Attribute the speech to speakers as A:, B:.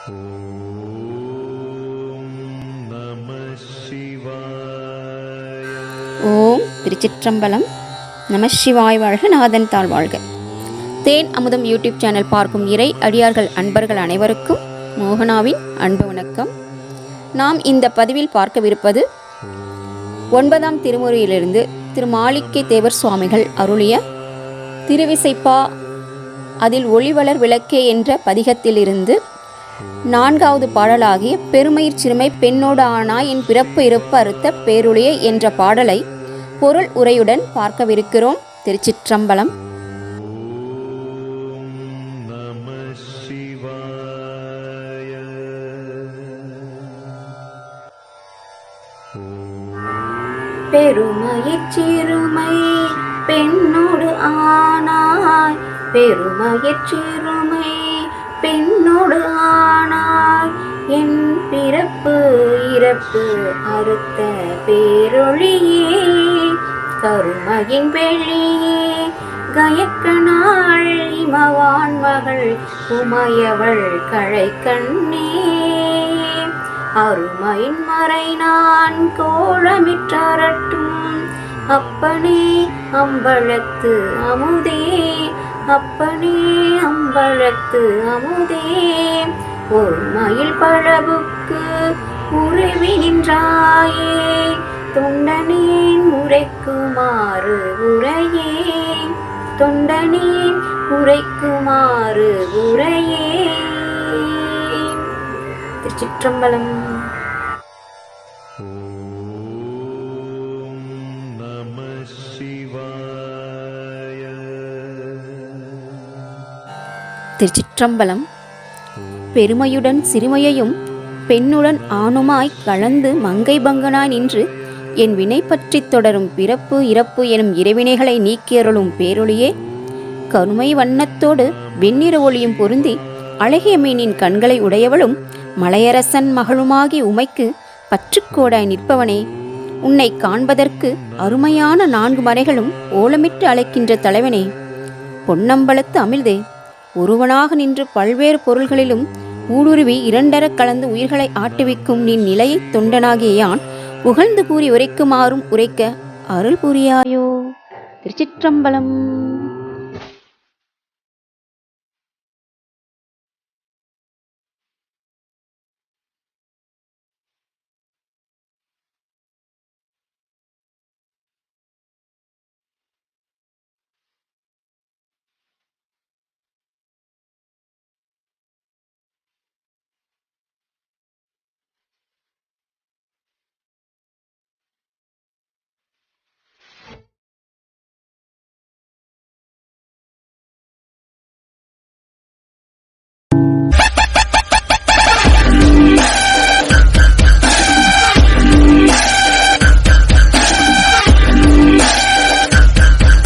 A: ஓம் திருச்சிற்றம்பலம். நமசிவாய் வாழ்க, நாதன் தாழ் வாழ்க. தேன் அமுதம் யூடியூப் சேனல் பார்க்கும் இறை அடியார்கள் அன்பர்கள் அனைவருக்கும் மோகனாவின் அன்பு வணக்கம். நாம் இந்த பதிவில் பார்க்கவிருப்பது 9ஆம் திருமுறையிலிருந்து திரு மாளிகை தேவர் சுவாமிகள் அருளிய திருவிசைப்பா, அதில் ஒளிவளர் விளக்கே என்ற பதிகத்திலிருந்து 4வது பாடலாகிய பெருமயிர் சிறுமை பெண்ணோடு ஆனாய் என் பிறப்பு இறப்பு அறுத்த பேருடைய என்ற பாடலை பொருள் உரையுடன் பார்க்கவிருக்கிறோம். திருச்சிற்றம்பலம்.
B: பெருமயிர் சிறுமை பெண்ணோடு ஆனாய், பெருமயிர் சிறுமை பெண்ணோடு ஆனாய் என் பிறப்பு இறப்பு அறுத்த பேரொழியே, கருமையின் வெளியே கயக்கனாள் இமவான் மகள் உமையவள் களை கண்ணே, அருமையின் மறை நான் கோலமிற்றரட்டும் அப்பனே அம்பலத்து அமுதே, அப்பனே அம்பலத்து அமுதே, ஒருமையில் பழவுக்கு உருவி நின்றாயே, தொண்டனேன் உரைக்குமாறு உரையே, தொண்டனேன் உரைக்குமாறு உரையே. திருச்சிற்றம்பலம்.
A: திருச்சிற்றம்பலம். பெருமையுடன் சிறுமையையும் பெண்ணுடன் ஆணுமாய் கலந்து மங்கை பங்கனாய் நின்று என் வினை பற்றி தொடரும் பிறப்பு இறப்பு எனும் இறைவினைகளை நீக்கியருளும் பேரொழியே, கருமை வண்ணத்தோடு வெண்ணிற ஒளியும் பொருந்தி அழகிய மீனின் கண்களை உடையவளும் மலையரசன் மகளுமாகி உமைக்கு பற்றுக்கோடாய் நிற்பவனே, உன்னை காண்பதற்கு அருமையான 4 மறைகளும் ஓலமிட்டு அழைக்கின்ற தலைவனே, பொன்னம்பலத்து அமிழ்தே, ஒருவனாக நின்று பல்வேறு பொருள்களிலும் ஊடுருவி 2 கலந்து உயிர்களை ஆட்டுவிக்கும் நின் நிலையை தொண்டனாகிய யான் புகழ்ந்து கூறி உரைக்குமாறும் உரைக்க அருள் புரியாயோ. திருச்சிற்றம்பலம்.